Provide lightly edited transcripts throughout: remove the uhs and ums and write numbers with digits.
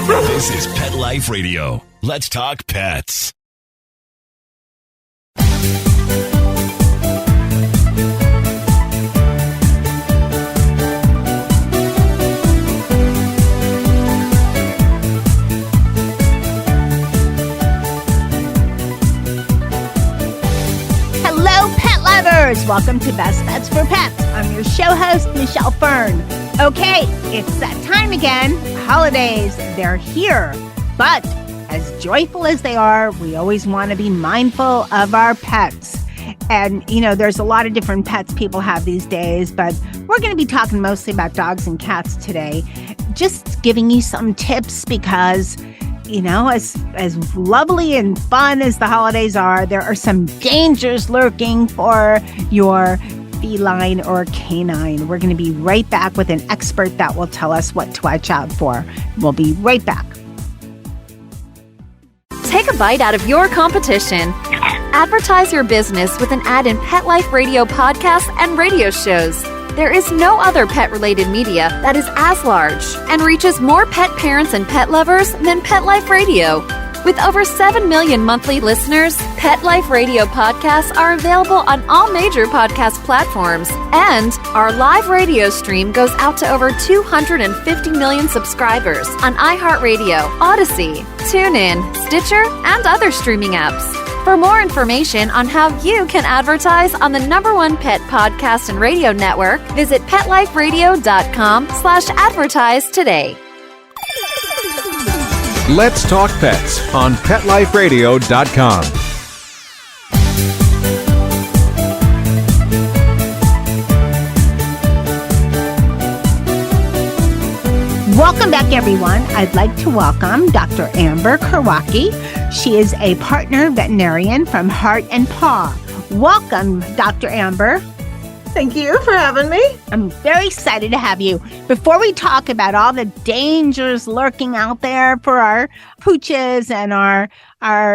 This is Pet Life Radio. Let's talk pets. Hello, pet lovers! Welcome to Best Pets for Pets. I'm your show host, Michelle Fern. Okay, it's that time again. Holidays, they're here. But as joyful as they are, we always want to be mindful of our pets. And, you know, there's a lot of different pets people have these days, but we're going to be talking mostly about dogs and cats today. Just giving you some tips because, you know, as lovely and fun as the holidays are, there are some dangers lurking for your feline or canine. We're going to be right back with an expert that will tell us what to watch out for. We'll be right back. Take a bite out of your competition. Advertise your business with an ad in Pet Life Radio podcasts and radio shows. There is no other pet-related media that is as large and reaches more pet parents and pet lovers than Pet Life Radio. With over 7 million monthly listeners, Pet Life Radio podcasts are available on all major podcast platforms, and our live radio stream goes out to over 250 million subscribers on iHeartRadio, Odyssey, TuneIn, Stitcher, and other streaming apps. For more information on how you can advertise on the #1 pet podcast and radio network, visit PetLifeRadio.com/advertise today. Let's Talk Pets on PetLifeRadio.com. Welcome back, everyone. I'd like to welcome Dr. Amber Karwacki. She is a partner veterinarian from Heart and Paw. Welcome, Dr. Amber. Thank you for having me. I'm very excited to have you. Before we talk about all the dangers lurking out there for our pooches and our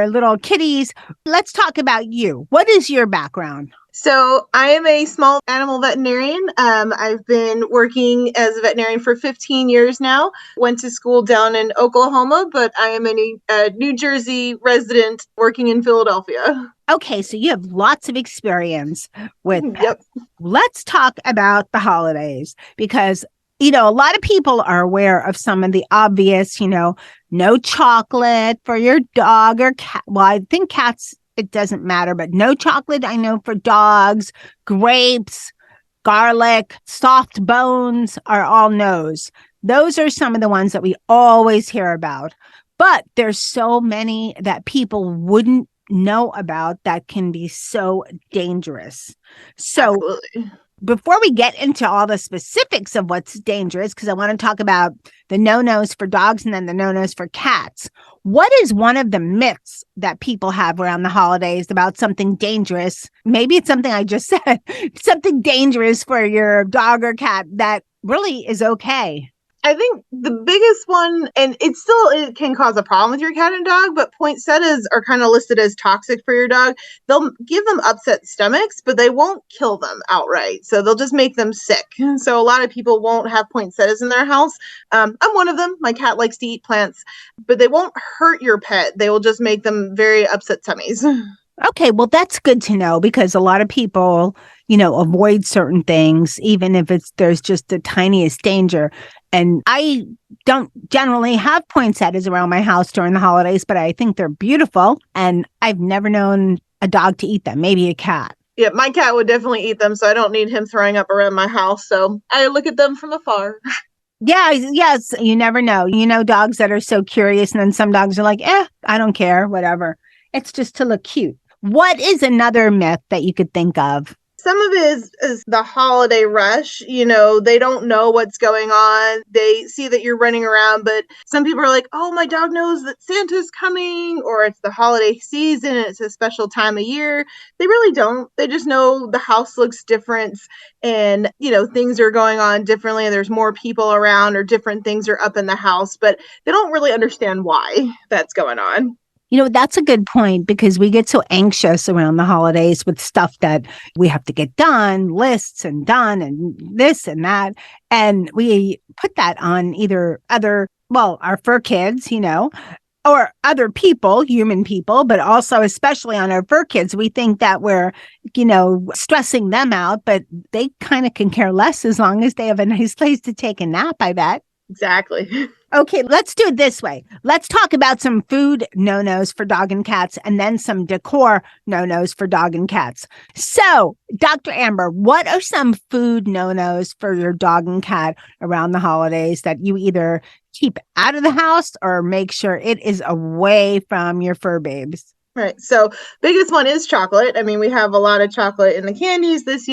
little kitties, let's talk about you. What is your background? So I am a small animal veterinarian. I've been working as a veterinarian for 15 years now. Went to school down in Oklahoma, but I am a New Jersey resident working in Philadelphia. Okay, so you have lots of experience with pets. Yep. Let's talk about the holidays because, you know, a lot of people are aware of some of the obvious, you know, no chocolate for your dog or cat. Well, I think cats, it doesn't matter, but no chocolate, I know, for dogs, grapes, garlic, soft bones are all no's. Those are some of the ones that we always hear about. But there's so many that people wouldn't know about that can be so dangerous. So Absolutely. Before we get into all the specifics of what's dangerous, because I want to talk about the no-nos for dogs and then the no-nos for cats, what is one of the myths that people have around the holidays about something dangerous? Maybe it's something I just said, something dangerous for your dog or cat that really is okay. I think the biggest one, and it can cause a problem with your cat and dog, but poinsettias are kind of listed as toxic for your dog. They'll give them upset stomachs, but they won't kill them outright. So they'll just make them sick. So a lot of people won't have poinsettias in their house. I'm one of them. My cat likes to eat plants, but they won't hurt your pet. They will just make them very upset tummies. Okay, well, that's good to know because a lot of people, you know, avoid certain things, even if there's just the tiniest danger. And I don't generally have poinsettias around my house during the holidays, but I think they're beautiful. And I've never known a dog to eat them, maybe a cat. Yeah, my cat would definitely eat them, so I don't need him throwing up around my house. So I look at them from afar. Yeah, yes, you never know. You know, dogs that are so curious, and then some dogs are like, I don't care, whatever. It's just to look cute. What is another myth that you could think of? Some of it is the holiday rush. You know, they don't know what's going on. They see that you're running around, but some people are like, oh, my dog knows that Santa's coming, or it's the holiday season, and it's a special time of year. They really don't. They just know the house looks different and, you know, things are going on differently. And there's more people around or different things are up in the house, but they don't really understand why that's going on. That's a good point because we get so anxious around the holidays with stuff that we have to get done, lists and done and this and that. And we put that on either our fur kids, or other people, human people, but also especially on our fur kids. We think that we're, stressing them out, but they kind of can care less as long as they have a nice place to take a nap, I bet. Exactly. Okay, let's do it this way. Let's talk about some food no-nos for dog and cats and then some decor no-nos for dog and cats. So, Dr. Amber, what are some food no-nos for your dog and cat around the holidays that you either keep out of the house or make sure it is away from your fur babes? Right. So biggest one is chocolate. I mean, we have a lot of chocolate in the candies this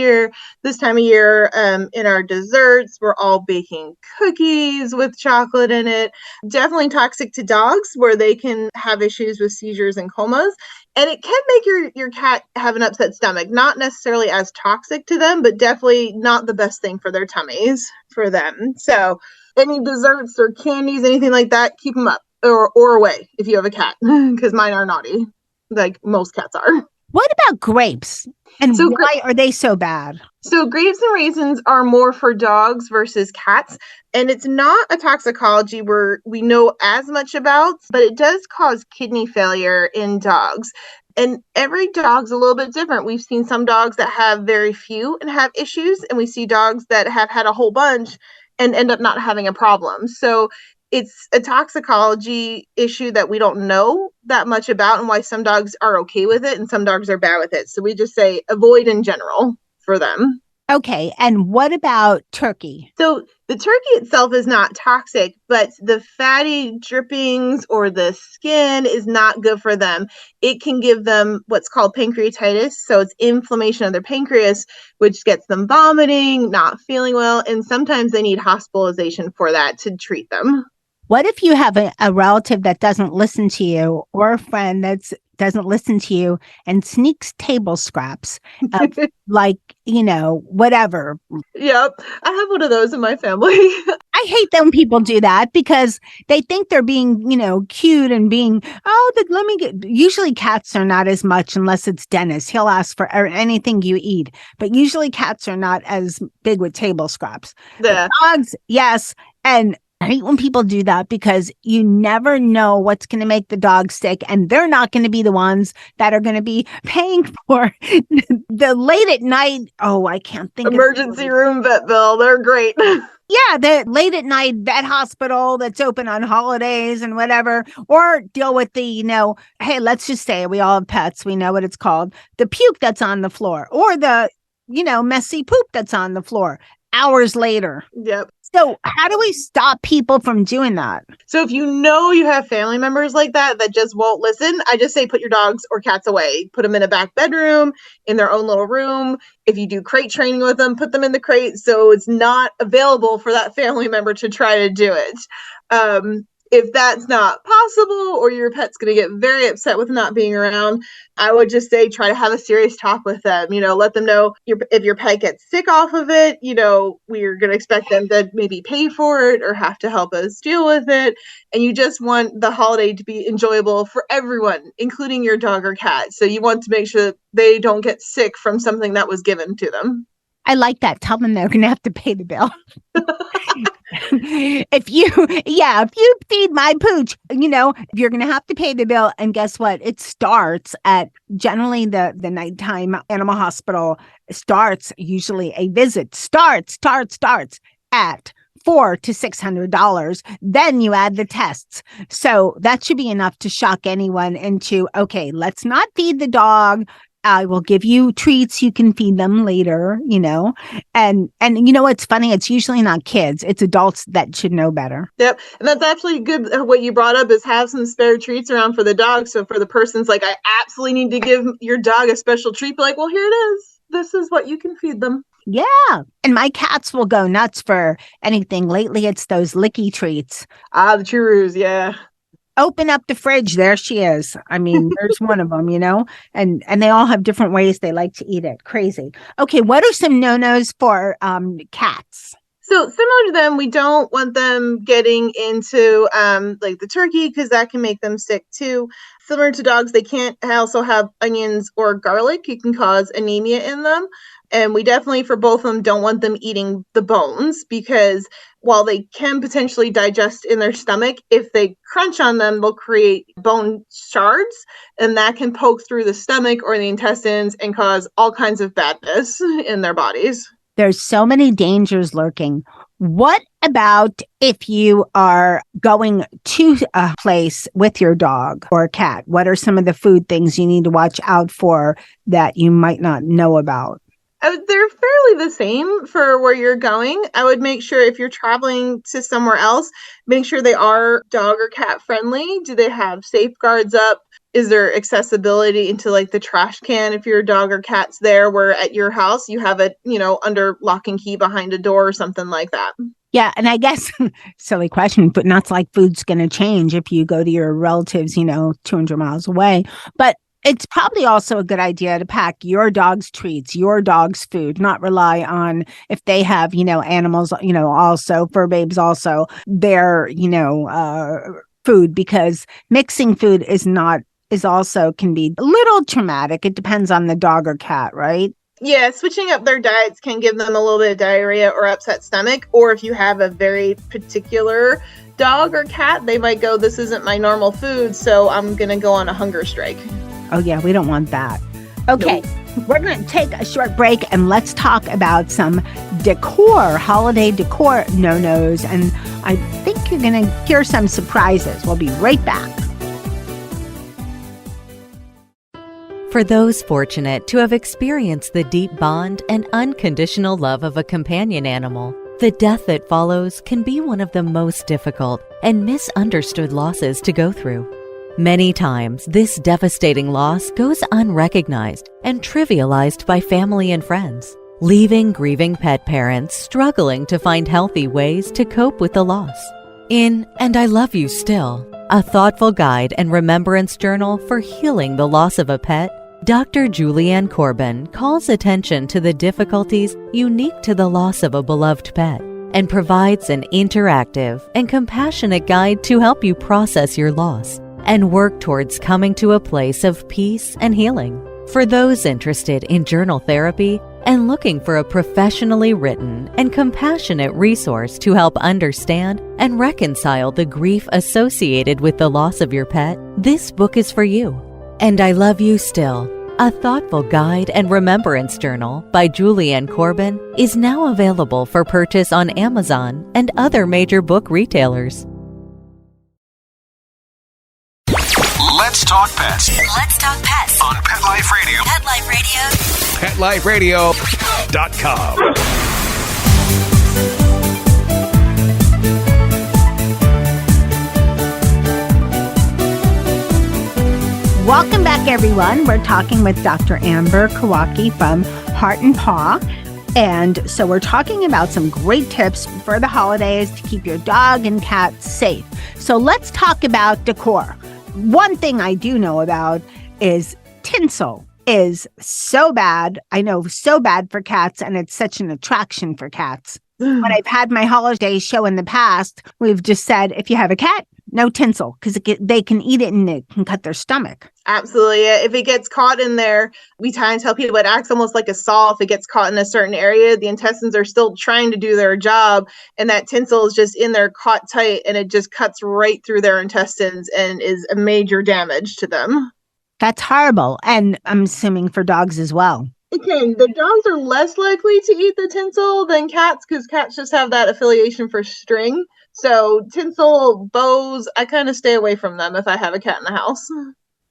time of year. In our desserts, we're all baking cookies with chocolate in it. Definitely toxic to dogs where they can have issues with seizures and comas. And it can make your cat have an upset stomach. Not necessarily as toxic to them, but definitely not the best thing for their tummies for them. So any desserts or candies, anything like that, keep them up or away if you have a cat, because mine are naughty. Like most cats are. What about grapes? And why are they so bad? So grapes and raisins are more for dogs versus cats. And it's not a toxicology we know as much about, but it does cause kidney failure in dogs. And every dog's a little bit different. We've seen some dogs that have very few and have issues, and we see dogs that have had a whole bunch and end up not having a problem. So it's a toxicology issue that we don't know that much about and why some dogs are okay with it and some dogs are bad with it. So we just say avoid in general for them. Okay. And what about turkey? So the turkey itself is not toxic, but the fatty drippings or the skin is not good for them. It can give them what's called pancreatitis. So it's inflammation of their pancreas, which gets them vomiting, not feeling well. And sometimes they need hospitalization for that to treat them. What if you have a relative that doesn't listen to you or a friend that doesn't listen to you and sneaks table scraps of whatever? Yep. I have one of those in my family. I hate when people do that because they think they're being, cute and being, usually cats are not as much unless it's Dennis. He'll ask for anything you eat, but usually cats are not as big with table scraps. Yeah. Dogs, yes. And I hate when people do that because you never know what's going to make the dog sick, and they're not going to be the ones that are going to be paying for the late at night. Oh, I can't think. Emergency room vet bill. They're great. Yeah, the late at night vet hospital that's open on holidays and whatever, or deal with the, hey, let's just say we all have pets. We know what it's called. The puke that's on the floor or the, messy poop that's on the floor hours later. Yep. So how do we stop people from doing that? So if you have family members like that just won't listen, I just say put your dogs or cats away. Put them in a back bedroom, in their own little room. If you do crate training with them, put them in the crate so it's not available for that family member to try to do it. If that's not possible or your pet's going to get very upset with not being around, I would just say try to have a serious talk with them. Let them know if your pet gets sick off of it, we're going to expect them to maybe pay for it or have to help us deal with it. And you just want the holiday to be enjoyable for everyone, including your dog or cat. So you want to make sure that they don't get sick from something that was given to them. I like that. Tell them they're going to have to pay the bill. If you feed my pooch, you're going to have to pay the bill. And guess what? It starts at generally the nighttime animal hospital starts usually a visit starts at $400 to $600. Then you add the tests. So that should be enough to shock anyone into, okay, let's not feed the dog. I will give you treats. You can feed them later, and what's funny? It's usually not kids. It's adults that should know better. Yep. And that's actually good. What you brought up is have some spare treats around for the dog. So for the person's like, I absolutely need to give your dog a special treat. Be like, well, here it is. This is what you can feed them. Yeah. And my cats will go nuts for anything. Lately, it's those licky treats. The churros. Yeah. Open up the fridge. There she is. I mean, there's one of them, and they all have different ways they like to eat it. Crazy. Okay. What are some no-nos for cats? So similar to them, we don't want them getting into like the turkey because that can make them sick too. Similar to dogs, they can't also have onions or garlic. It can cause anemia in them. And we definitely, for both of them, don't want them eating the bones because while they can potentially digest in their stomach, if they crunch on them, they'll create bone shards, and that can poke through the stomach or the intestines and cause all kinds of badness in their bodies. There's so many dangers lurking. What about if you are going to a place with your dog or cat? What are some of the food things you need to watch out for that you might not know about? They're fairly the same for where you're going. I would make sure if you're traveling to somewhere else, make sure they are dog or cat friendly. Do they have safeguards up? Is there accessibility into like the trash can if your dog or cat's there, where at your house you have it, under lock and key behind a door or something like that? Yeah. And I guess, silly question, but not like food's going to change if you go to your relatives, 200 miles away. But it's probably also a good idea to pack your dog's treats, your dog's food, not rely on if they have, animals, also fur babes, also their, food, because mixing food is also can be a little traumatic. It depends on the dog or cat, right? Yeah, switching up their diets can give them a little bit of diarrhea or upset stomach. Or if you have a very particular dog or cat, they might go, this isn't my normal food, so I'm going to go on a hunger strike. Oh, yeah, we don't want that. Okay, We're going to take a short break and let's talk about some decor, holiday decor no-nos. And I think you're going to hear some surprises. We'll be right back. For those fortunate to have experienced the deep bond and unconditional love of a companion animal, the death that follows can be one of the most difficult and misunderstood losses to go through. Many times, this devastating loss goes unrecognized and trivialized by family and friends, leaving grieving pet parents struggling to find healthy ways to cope with the loss. In And I Love You Still, a thoughtful guide and remembrance journal for healing the loss of a pet, Dr. Julianne Corbin calls attention to the difficulties unique to the loss of a beloved pet and provides an interactive and compassionate guide to help you process your loss and work towards coming to a place of peace and healing. For those interested in journal therapy and looking for a professionally written and compassionate resource to help understand and reconcile the grief associated with the loss of your pet, this book is for you. And I Love You Still, a thoughtful guide and remembrance journal by Julianne Corbin, is now available for purchase on Amazon and other major book retailers. Let's talk pets. Let's talk pets On Pet Life Radio. Pet Life Radio. PetLifeRadio.com. Welcome back, everyone. We're talking with Dr. Amber Karwacki from Heart and Paw. And so we're talking about some great tips for the holidays to keep your dog and cat safe. So let's talk about decor. One thing I do know about is tinsel is so bad. I know, so bad for cats, and it's such an attraction for cats. When I've had my holiday show in the past, we've just said, if you have a cat, no tinsel, because they can eat it and it can cut their stomach. Absolutely. If it gets caught in there, we try and tell people it acts almost like a saw. If it gets caught in a certain area, the intestines are still trying to do their job, and that tinsel is just in there caught tight, and it just cuts right through their intestines and is a major damage to them. That's horrible. And I'm assuming for dogs as well. Again, the dogs are less likely to eat the tinsel than cats because cats just have that affiliation for string. So tinsel, bows, I kind of stay away from them if I have a cat in the house.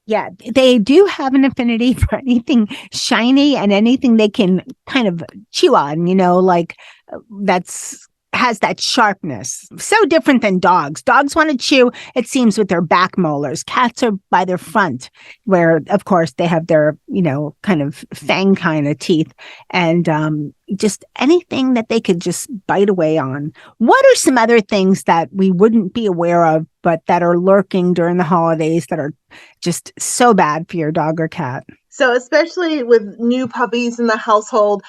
Yeah, they do have an affinity for anything shiny and anything they can kind of chew on, has that sharpness. So different than dogs. Dogs want to chew, it seems, with their back molars. Cats are by their front, where, of course, they have their, kind of fang kind of teeth. And just anything that they could just bite away on. What are some other things that we wouldn't be aware of but that are lurking during the holidays that are just so bad for your dog or cat? So especially with new puppies in the household,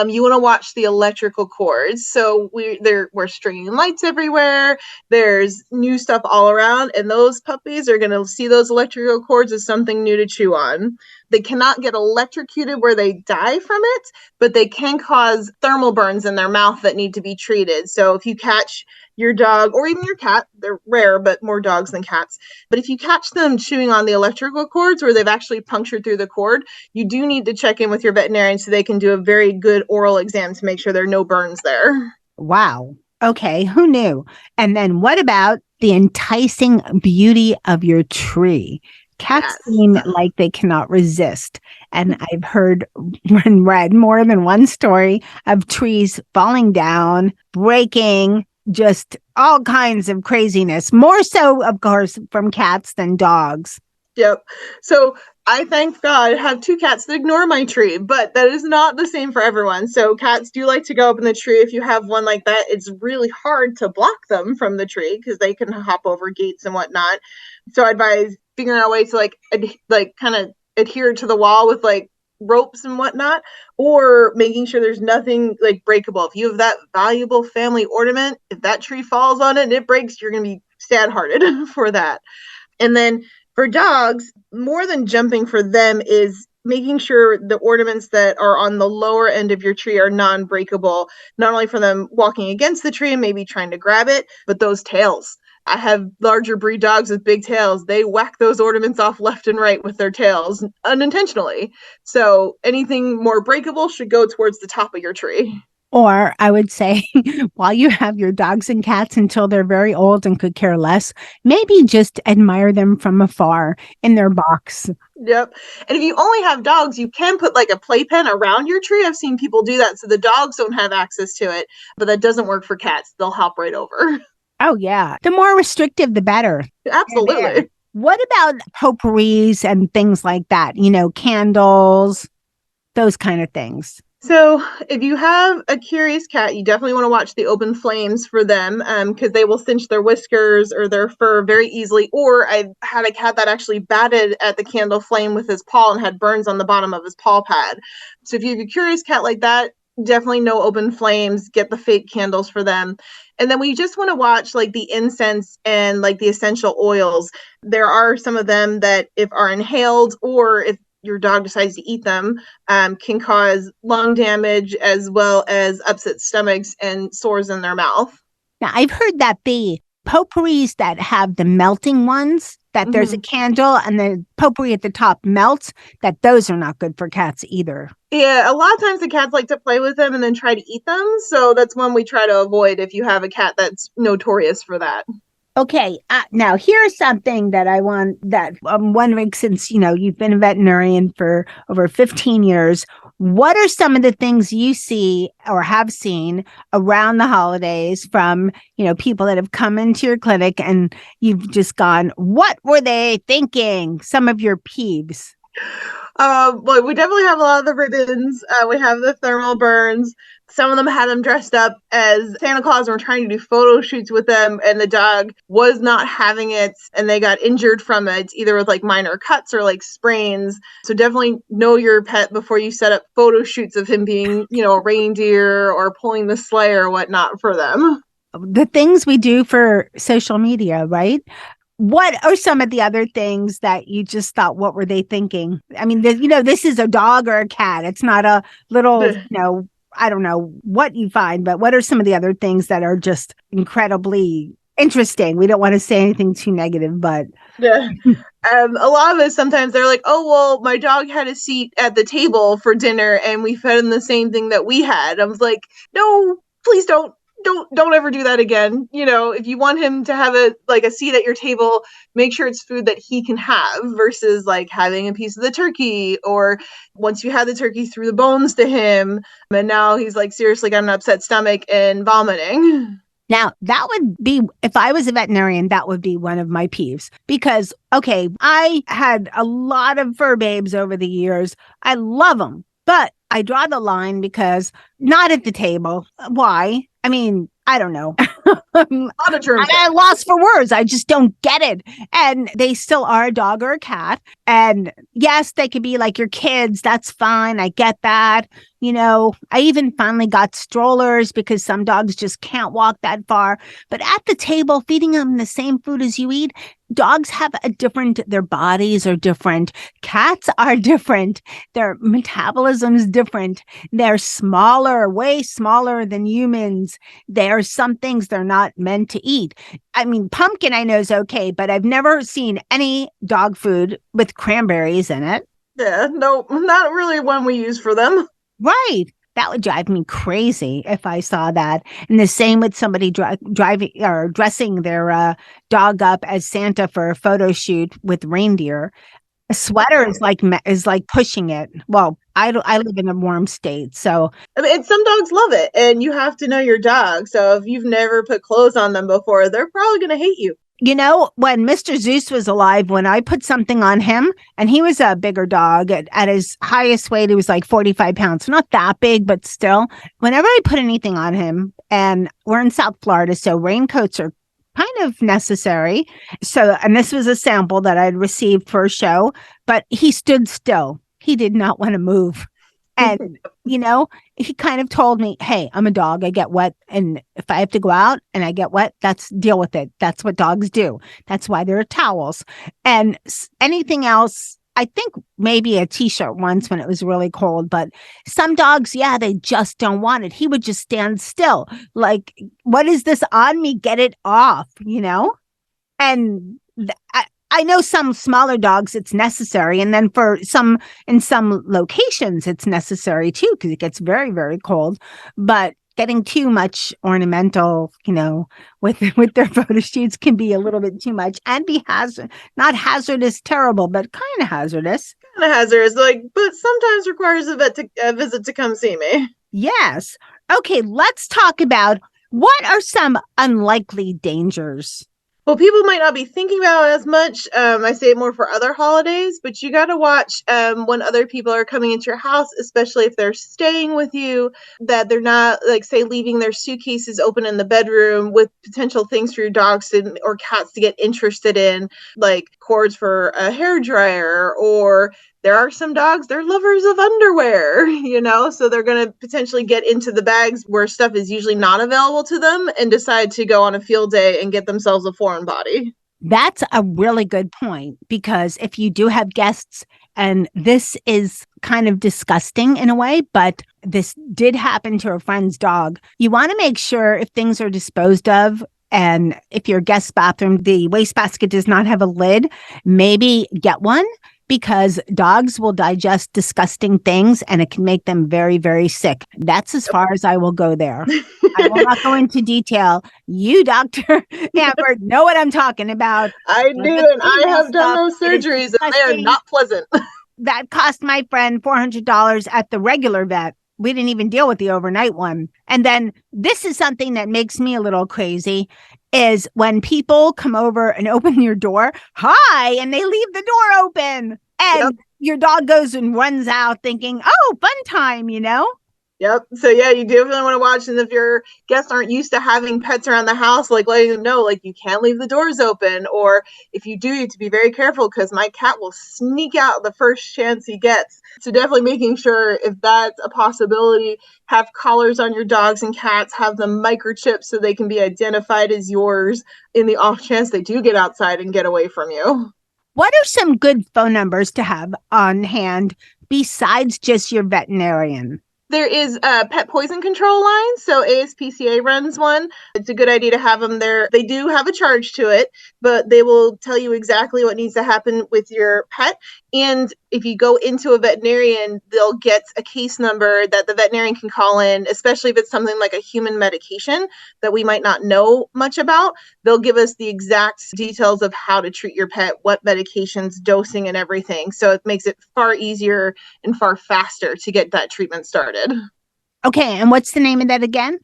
you want to watch the electrical cords. So we're stringing lights everywhere. There's new stuff all around, and those puppies are going to see those electrical cords as something new to chew on. They cannot get electrocuted where they die from it, but they can cause thermal burns in their mouth that need to be treated. So if you catch your dog or even your cat, they're rare, but more dogs than cats. But if you catch them chewing on the electrical cords where they've actually punctured through the cord, you do need to check in with your veterinarian so they can do a very good oral exam to make sure there are no burns there. Wow. Okay. Who knew? And then what about the enticing beauty of your tree? Cats seem like they cannot resist. And I've heard and read more than one story of trees falling down, breaking, just all kinds of craziness. More so, of course, from cats than dogs. Yep. So I, thank God, have 2 cats that ignore my tree, but that is not the same for everyone. So cats do like to go up in the tree. If you have one like that, it's really hard to block them from the tree because they can hop over gates and whatnot. So I advise figuring out a way to kind of adhere to the wall with ropes and whatnot, or making sure there's nothing breakable. If you have that valuable family ornament, if that tree falls on it and it breaks, you're going to be sad-hearted for that. And then for dogs, more than jumping for them is making sure the ornaments that are on the lower end of your tree are non-breakable, not only for them walking against the tree and maybe trying to grab it, but those tails. I have larger breed dogs with big tails. They whack those ornaments off left and right with their tails unintentionally. So anything more breakable should go towards the top of your tree. Or I would say, while you have your dogs and cats until they're very old and could care less, maybe just admire them from afar in their box. Yep. And if you only have dogs, you can put a playpen around your tree. I've seen people do that so the dogs don't have access to it, but that doesn't work for cats. They'll hop right over. Oh, yeah. The more restrictive, the better. Absolutely. What about potpourris and things like that? Candles, those kind of things. So if you have a curious cat, you definitely want to watch the open flames for them because they will cinch their whiskers or their fur very easily. Or I had a cat that actually batted at the candle flame with his paw and had burns on the bottom of his paw pad. So if you have a curious cat like that, definitely no open flames, get the fake candles for them. And then we just want to watch the incense and the essential oils. There are some of them that if are inhaled or if your dog decides to eat them, can cause lung damage as well as upset stomachs and sores in their mouth. Now, I've heard that the potpourris that have the melting ones, that there's a candle and the potpourri at the top melts, that those are not good for cats either. Yeah, a lot of times the cats like to play with them and then try to eat them. So that's one we try to avoid if you have a cat that's notorious for that. Okay, now here's something that I'm wondering, since, you've been a veterinarian for over 15 years, what are some of the things you see or have seen around the holidays from, people that have come into your clinic and you've just gone, what were they thinking? Some of your peeves. Well, we definitely have a lot of the ribbons. We have the thermal burns. Some of them had them dressed up as Santa Claus and were trying to do photo shoots with them, and the dog was not having it, and they got injured from it, either with minor cuts or sprains. So definitely know your pet before you set up photo shoots of him being, a reindeer or pulling the sleigh or whatnot for them. The things we do for social media, right? What are some of the other things that you just thought, what were they thinking? I mean, this is a dog or a cat. It's not a little, I don't know what you find, but what are some of the other things that are just incredibly interesting? We don't want to say anything too negative, but yeah. A lot of it, sometimes they're like, oh, well, my dog had a seat at the table for dinner and we fed him the same thing that we had. I was like, no, please don't ever do that again. If you want him to have a seat at your table, make sure it's food that he can have versus having a piece of the turkey, or once you had the turkey, threw the bones to him and now he's seriously got an upset stomach and vomiting. Now, that would be, if I was a veterinarian, that would be one of my peeves because, okay, I had a lot of fur babes over the years. I love them, but I draw the line because not at the table. Why? I mean, I don't know. A lot of terms. I'm at a loss for words. I just don't get it. And they still are a dog or a cat. And yes, they could be like your kids. That's fine. I get that. You know, I even finally got strollers because some dogs just can't walk that far. But at the table, feeding them the same food as you eat, dogs have a different, their bodies are different. Cats are different. Their metabolism's different. They're smaller, way smaller than humans. There are some things they're not meant to eat. I mean, pumpkin I know is okay, but I've never seen any dog food with cranberries in it. Yeah, no, not really one we use for them. Right. That would drive me crazy if I saw that. And the same with somebody driving or dressing their dog up as Santa for a photo shoot with reindeer. A sweater is like pushing it. Well, I live in a warm state, so I mean, and some dogs love it, and you have to know your dog. So if you've never put clothes on them before, they're probably going to hate you. you know, when Mr. Zeus was alive, when I put something on him, and he was a bigger dog at his highest weight, he was like 45 pounds. Not that big, but still, whenever I put anything on him, and we're in South Florida, so raincoats are kind of necessary. So, and this was a sample that I'd received for a show, but he stood still. He did not want to move. And, you know, he kind of told me, hey, I'm a dog. I get wet. And if I have to go out and I get wet, deal with it. That's what dogs do. That's why there are towels. And anything else, I think maybe a t-shirt once when it was really cold, but some dogs, yeah, they just don't want it. He would just stand still. Like, what is this on me? Get it off, you know? And I know some smaller dogs, it's necessary. And then in some locations, it's necessary too, because it gets very, very cold. But getting too much ornamental, you know, with their photo shoots can be a little bit too much and be not hazardous, terrible, but kind of hazardous. Kind of hazardous, but sometimes requires a visit to come see me. Yes. Okay, let's talk about what are some unlikely dangers. Well, people might not be thinking about it as much. I say it more for other holidays, but you got to watch when other people are coming into your house, especially if they're staying with you, that they're not, like, say, leaving their suitcases open in the bedroom with potential things for your dogs or cats to get interested in, like cords for a hairdryer, or there are some dogs, they're lovers of underwear, you know, so they're going to potentially get into the bags where stuff is usually not available to them and decide to go on a field day and get themselves a foreign body. That's a really good point, because if you do have guests, and this is kind of disgusting in a way, but this did happen to a friend's dog, you want to make sure if things are disposed of, and if your guest bathroom, the wastebasket does not have a lid, maybe get one. Because dogs will digest disgusting things and it can make them very, very sick. That's as far as I will go there. I will not go into detail. You, Dr. Amber, know what I'm talking about. I do, and I have done those surgeries, and they are not pleasant. That cost my friend $400 at the regular vet. We didn't even deal with the overnight one. And then this is something that makes me a little crazy, is when people come over and open your door, hi, and they leave the door open. And your dog goes and runs out thinking, oh, fun time, you know? Yep. So yeah, you definitely want to watch. And if your guests aren't used to having pets around the house, like letting them know, like, you can't leave the doors open. Or if you do, you have to be very careful, because my cat will sneak out the first chance he gets. So definitely making sure, if that's a possibility, have collars on your dogs and cats, have them microchipped so they can be identified as yours in the off chance they do get outside and get away from you. What are some good phone numbers to have on hand besides just your veterinarian? There is a pet poison control line, so ASPCA runs one. It's a good idea to have them there. They do have a charge to it, but they will tell you exactly what needs to happen with your pet. And if you go into a veterinarian, they'll get a case number that the veterinarian can call in, especially if it's something like a human medication that we might not know much about. They'll give us the exact details of how to treat your pet, what medications, dosing, and everything. So it makes it far easier and far faster to get that treatment started. Okay, and what's the name of that again?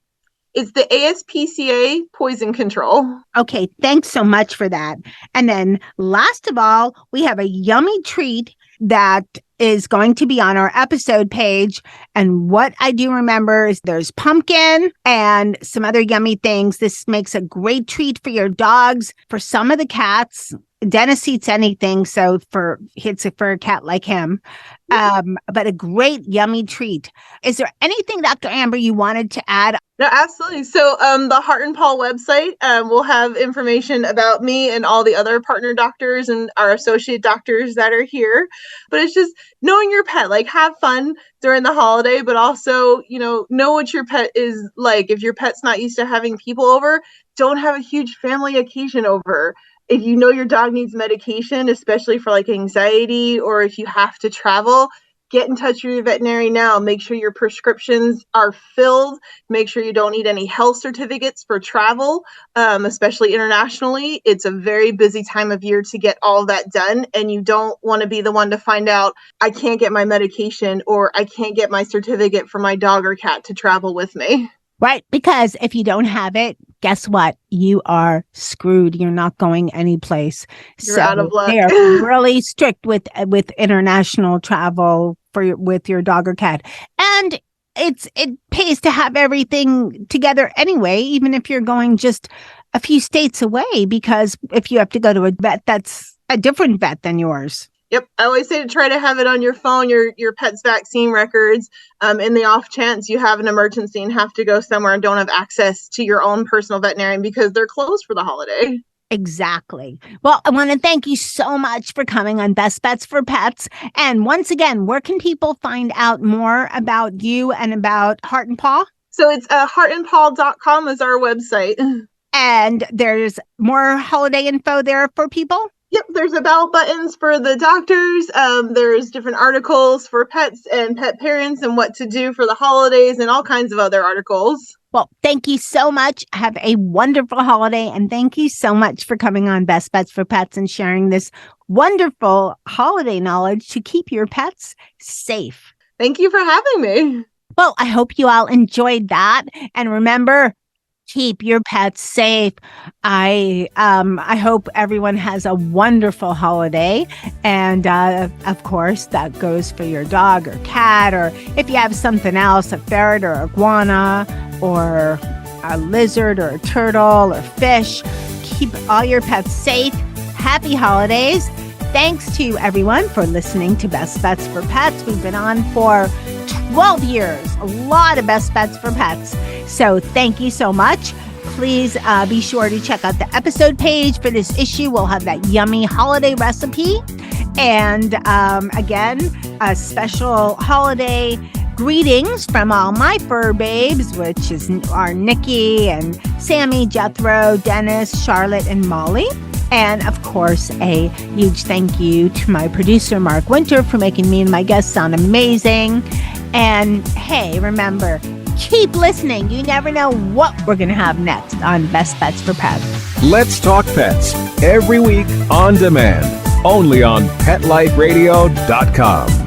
It's the ASPCA poison control. Okay, thanks so much for that. And then last of all, we have a yummy treat that is going to be on our episode page. And what I do remember is there's pumpkin and some other yummy things. This makes a great treat for your dogs. For some of the cats, Dennis eats anything, so it's for a cat like him. But a great yummy treat. Is there anything, Dr. Amber, you wanted to add? No, absolutely. So the Heart and Paw website will have information about me and all the other partner doctors and our associate doctors that are here. But it's just knowing your pet, like have fun during the holiday, but also, know what your pet is like. If your pet's not used to having people over, don't have a huge family occasion over. If you know your dog needs medication, especially for like anxiety, or if you have to travel, get in touch with your veterinarian now. Make sure your prescriptions are filled. Make sure you don't need any health certificates for travel, especially internationally. It's a very busy time of year to get all that done. And you don't want to be the one to find out, I can't get my medication or I can't get my certificate for my dog or cat to travel with me. Right, because if you don't have it, guess what? You are screwed. You're not going anyplace. You're out of luck. They're really strict with international travel with your dog or cat, and it pays to have everything together anyway, even if you're going just a few states away. Because if you have to go to a vet that's a different vet than yours. Yep. I always say to try to have it on your phone, your pet's vaccine records, in the off chance you have an emergency and have to go somewhere and don't have access to your own personal veterinarian because they're closed for the holiday. Exactly. Well, I want to thank you so much for coming on Best Bets for Pets. And once again, where can people find out more about you and about Heart and Paw? So it's heartandpaw.com is our website. And there's more holiday info there for people? Yep, there's about buttons for the doctors. There's different articles for pets and pet parents and what to do for the holidays and all kinds of other articles. Well, thank you so much. Have a wonderful holiday. And thank you so much for coming on Best Bets for Pets and sharing this wonderful holiday knowledge to keep your pets safe. Thank you for having me. Well, I hope you all enjoyed that. And remember, keep your pets safe. I hope everyone has a wonderful holiday. And of course, that goes for your dog or cat, or if you have something else, a ferret or iguana or a lizard or a turtle or fish. Keep all your pets safe. Happy holidays. Thanks to everyone for listening to Best Bets for Pets. We've been on for 12 years. A lot of Best Bets for Pets. So thank you so much. Please be sure to check out the episode page for this issue. We'll have that yummy holiday recipe. And again, a special holiday greetings from all my fur babes, which are Nikki and Sammy, Jethro, Dennis, Charlotte, and Molly. And of course, a huge thank you to my producer, Mark Winter, for making me and my guests sound amazing. And hey, remember, keep listening. You never know what we're going to have next on Best Bets for Pets. Let's Talk Pets, every week on demand, only on PetLifeRadio.com.